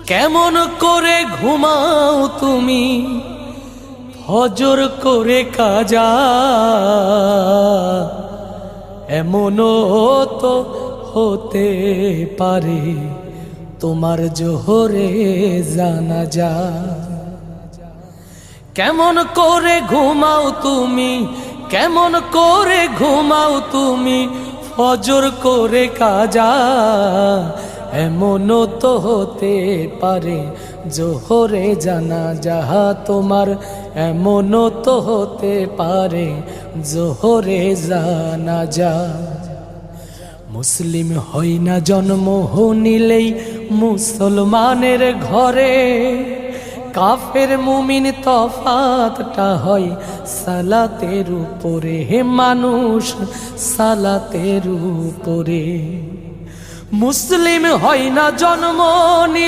কেমন করে ঘুমাও তুমি ফজর করে কাজা, এমনও তো হতে পারে তোমার জোহরে জানাজা। কেমন করে ঘুমাও তুমি, কেমন করে ঘুমাও তুমি ফজর করে কাজা, এমনও তো হতে পারে জোহরে জানাজা তোমার, এমনও তো হতে পারে জোহরে জানাজা। মুসলিম হই না জন্ম নিলেই মুসলমানের ঘরে, কাফের মুমিন তফাতটা হয় সালাতের উপরে, হে মানুষ সালাতের উপরে। মুসলিম হয় না জন্ম নিলে